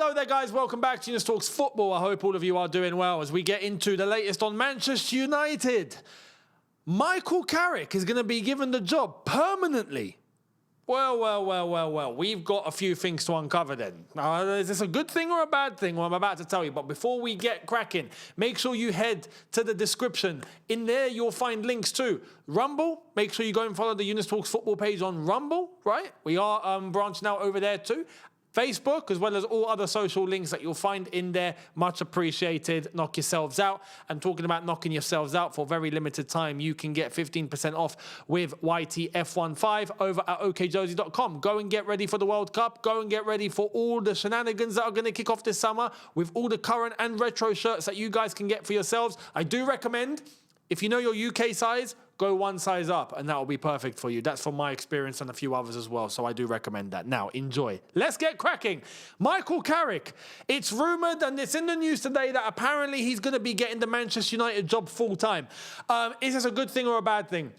Hello there, guys. Welcome back to Younes Talks Football. I hope all of you are doing well as we get into the latest on Manchester United. Michael Carrick is going to be given the job permanently. Well. We've got a few things to uncover then. Now, is this a good thing or a bad thing? Well, I'm about to tell you. But before we get cracking, make sure you head to the description. In there, you'll find links to Rumble. Make sure you go and follow the Younes Talks Football page on Rumble, right? We are branching out over there too. Facebook, as well as all other social links that you'll find in there. Much appreciated. Knock yourselves out. And talking about knocking yourselves out, for a very limited time, you can get 15% off with YTF15 over at okjosie.com. Go and get ready for the World Cup. Go and get ready for all the shenanigans that are going to kick off this summer with all the current and retro shirts that you guys can get for yourselves. I do recommend, if you know your UK size, go one size up, and that will be perfect for you. That's from my experience and a few others as well, so I do recommend that. Now, enjoy. Let's get cracking. Michael Carrick. It's rumoured, and it's in the news today, that apparently he's going to be getting the Manchester United job full-time. Is this a good thing or a bad thing?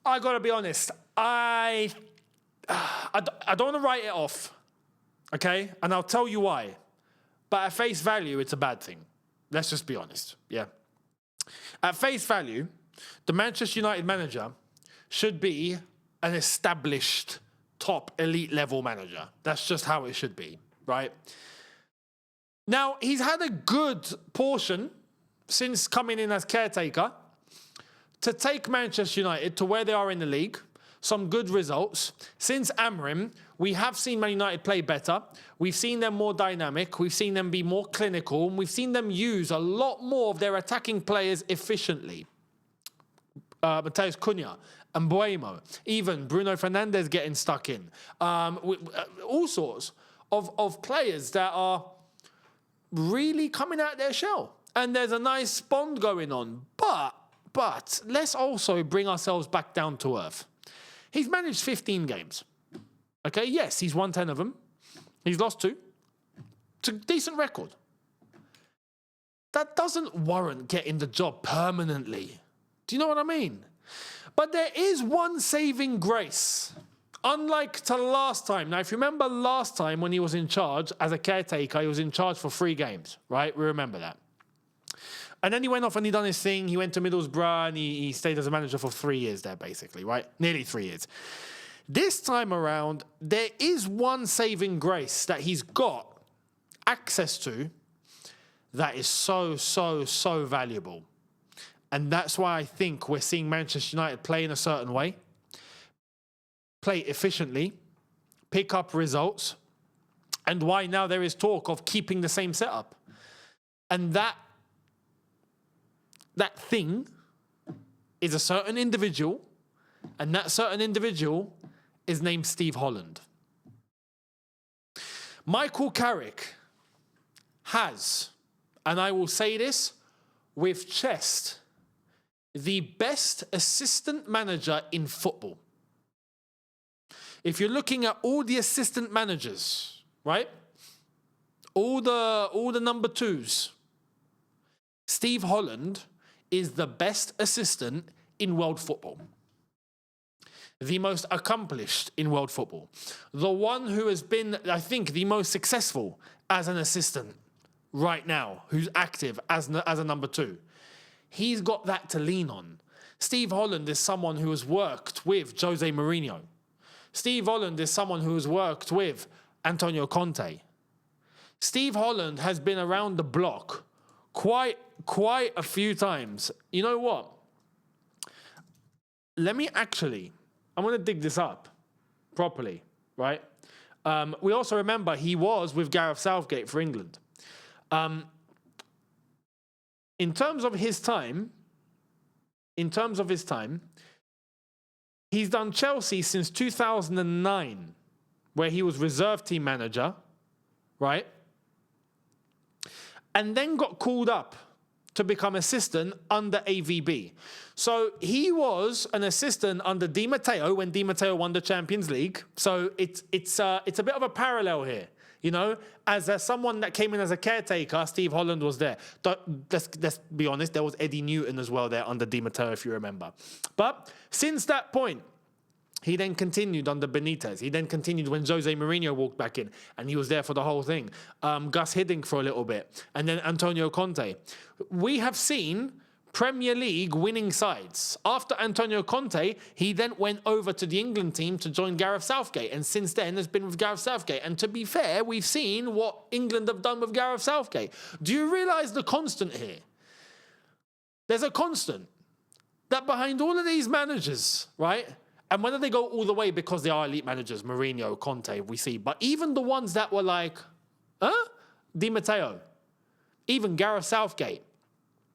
I got to be honest. I don't want to write it off, okay? And I'll tell you why. But at face value, it's a bad thing. Let's just be honest, yeah? At face value, the Manchester United manager should be an established top elite level manager. That's just how it should be, right? Now, he's had a good portion since coming in as caretaker to take Manchester United to where they are in the league. Some good results. Since Amrim, we have seen Man United play better. We've seen them more dynamic. We've seen them be more clinical. And we've seen them use a lot more of their attacking players efficiently. Matheus Cunha and Buemo, even Bruno Fernandes getting stuck in. All sorts of players that are really coming out their shell. And there's a nice bond going on. But let's also bring ourselves back down to earth. He's managed 15 games. Okay, yes, he's won 10 of them. He's lost 2. It's a decent record. That doesn't warrant getting the job permanently. Do you know what I mean? But there is one saving grace. Unlike to last time. Now, if you remember last time when he was in charge as a caretaker, he was in charge for 3 games, right? We remember that. And then he went off and he done his thing. He went to Middlesbrough and he stayed as a manager for 3 years there, basically, right? Nearly 3 years. This time around, there is one saving grace that he's got access to that is so valuable. And that's why I think we're seeing Manchester United play in a certain way, play efficiently, pick up results, and why now there is talk of keeping the same setup. And that thing is a certain individual, and that certain individual is named Steve Holland. Michael Carrick has, and I will say this with chest, the best assistant manager in football. If you're looking at all the assistant managers, right? All the number 2s, Steve Holland is the best assistant in world football. The most accomplished in world football. The one who has been, I think, the most successful as an assistant right now, who's active as a number 2. He's got that to lean on. Steve Holland is someone who has worked with Jose Mourinho. Steve Holland is someone who has worked with Antonio Conte. Steve Holland has been around the block quite a few times. You know what? I'm going to dig this up properly, right? We also remember he was with Gareth Southgate for England. In terms of his time, he's done Chelsea since 2009, where he was reserve team manager, right? And then got called up to become assistant under AVB. So he was an assistant under Di Matteo when Di Matteo won the Champions League. So it's a bit of a parallel here. You know, as someone that came in as a caretaker, Steve Holland was there. Let's be honest, there was Eddie Newton as well there under Di Matteo, if you remember. But since that point, He then continued under Benitez. He then continued when Jose Mourinho walked back in, and he was there for the whole thing. Gus Hiddink for a little bit, and then Antonio Conte. We have seen Premier League winning sides. After Antonio Conte, he then went over to the England team to join Gareth Southgate, and since then has been with Gareth Southgate. And to be fair, we've seen what England have done with Gareth Southgate. Do you realise the constant here? There's a constant that behind all of these managers, right? And whether they go all the way because they are elite managers, Mourinho, Conte, we see. But even the ones that were like, Di Matteo, even Gareth Southgate.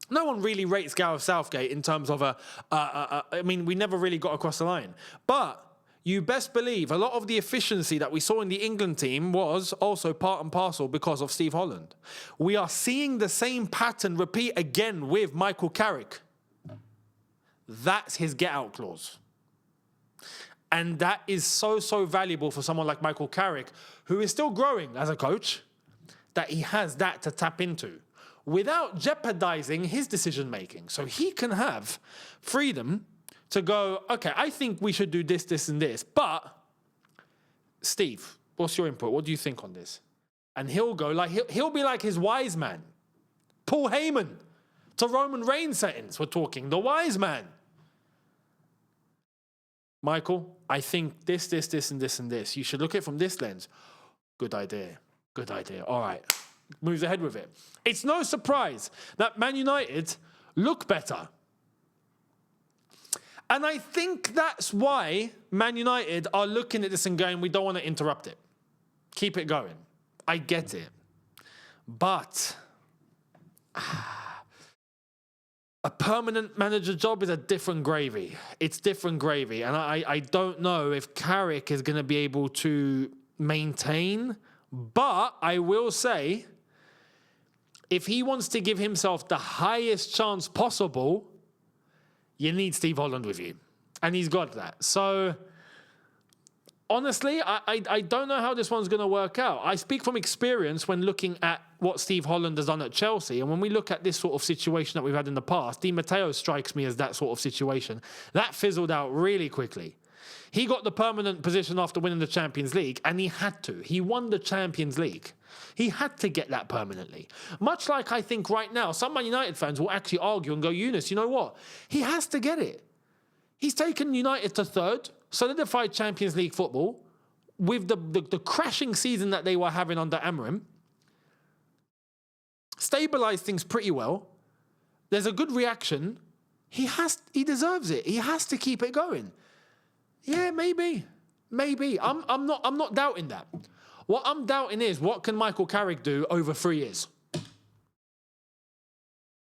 No one really rates Gareth Southgate in terms of I mean, we never really got across the line. But you best believe a lot of the efficiency that we saw in the England team was also part and parcel because of Steve Holland. We are seeing the same pattern repeat again with Michael Carrick. That's his get-out clause. And that is so, so valuable for someone like Michael Carrick, who is still growing as a coach, that he has that to tap into without jeopardizing his decision-making. So he can have freedom to go, okay, I think we should do this, this, and this. But, Steve, what's your input? What do you think on this? And he'll go, like, he'll be like his wise man. Paul Heyman to Roman Reigns settings, we're talking. The wise man. Michael, I think this, and this, and this. You should look at it from this lens. Good idea. Good idea. All right. Moves ahead with it. It's no surprise that Man United look better. And I think that's why Man United are looking at this and going, we don't want to interrupt it. Keep it going. I get it. But a permanent manager job is a different gravy. It's different gravy. And I don't know if Carrick is going to be able to maintain. But I will say, if he wants to give himself the highest chance possible, you need Steve Holland with you. And he's got that. So, honestly, I don't know how this one's going to work out. I speak from experience when looking at what Steve Holland has done at Chelsea. And when we look at this sort of situation that we've had in the past, Di Matteo strikes me as that sort of situation. That fizzled out really quickly. He got the permanent position after winning the Champions League, and he had to. He won the Champions League. He had to get that permanently. Much like I think right now, some Man United fans will actually argue and go, Younes, you know what? He has to get it. He's taken United to third, solidified Champions League football, with the crashing season that they were having under Amorim, stabilised things pretty well. There's a good reaction. He deserves it. He has to keep it going. Yeah, maybe. I'm not doubting that. What I'm doubting is, what can Michael Carrick do over 3 years?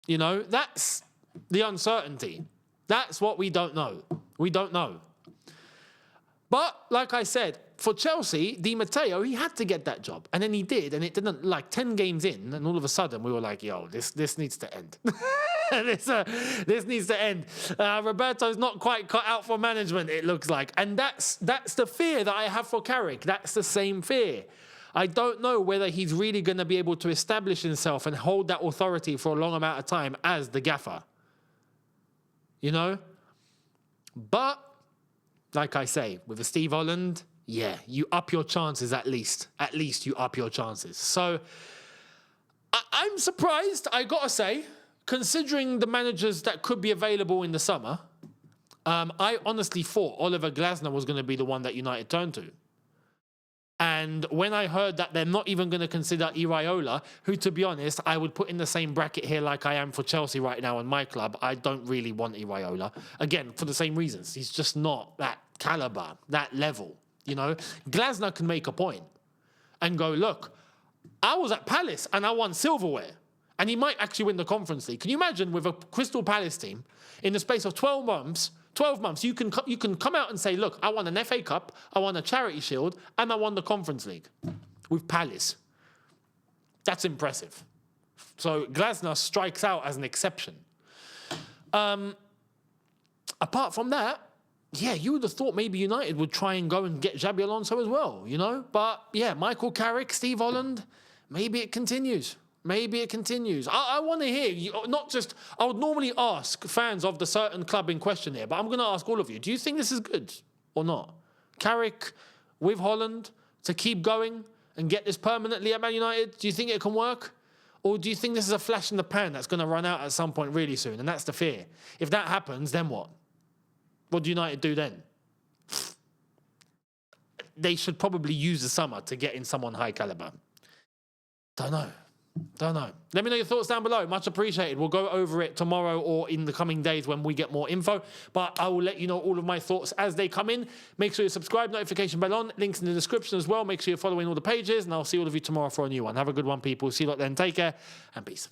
You know, that's the uncertainty. That's what we don't know. We don't know. But, like I said, for Chelsea, Di Matteo, he had to get that job. And then he did, and it didn't, like 10 games in, and all of a sudden we were like, yo, this needs to end. This needs to end. Roberto's not quite cut out for management, it looks like. And that's the fear that I have for Carrick. That's the same fear. I don't know whether he's really going to be able to establish himself and hold that authority for a long amount of time as the gaffer. You know? But, like I say, with a Steve Holland, yeah, you up your chances at least. At least you up your chances. So, I'm surprised, I gotta say, considering the managers that could be available in the summer. I honestly thought Oliver Glasner was going to be the one that United turned to. And when I heard that they're not even going to consider Iraola, who, to be honest, I would put in the same bracket here like I am for Chelsea right now in my club. I don't really want Iraola. Again, for the same reasons. He's just not that caliber, that level. You know, Glasner can make a point and go, look, I was at Palace and I won silverware. And he might actually win the Conference League. Can you imagine with a Crystal Palace team, in the space of 12 months, you can come out and say, look, I won an FA Cup, I won a Charity Shield, and I won the Conference League with Palace. That's impressive. So Glasner strikes out as an exception. Apart from that, yeah, you would have thought maybe United would try and go and get Xabi Alonso as well, you know? But yeah, Michael Carrick, Steve Holland, maybe it continues. Maybe it continues. I want to hear, I would normally ask fans of the certain club in question here, but I'm going to ask all of you, do you think this is good? or not? Carrick with Holland to keep going and get this permanently at Man United? Do you think it can work? Or do you think this is a flash in the pan that's going to run out at some point really soon? And that's the fear. If that happens, then what? What do United do then? They should probably use the summer to get in someone high caliber. Don't know. Let me know your thoughts down below. Much appreciated. We'll go over it tomorrow or in the coming days when we get more info. But I will let you know all of my thoughts as they come in. Make sure you subscribe, notification bell on. Links in the description as well. Make sure you're following all the pages. And I'll see all of you tomorrow for a new one. Have a good one, people. See you lot then. Take care and peace.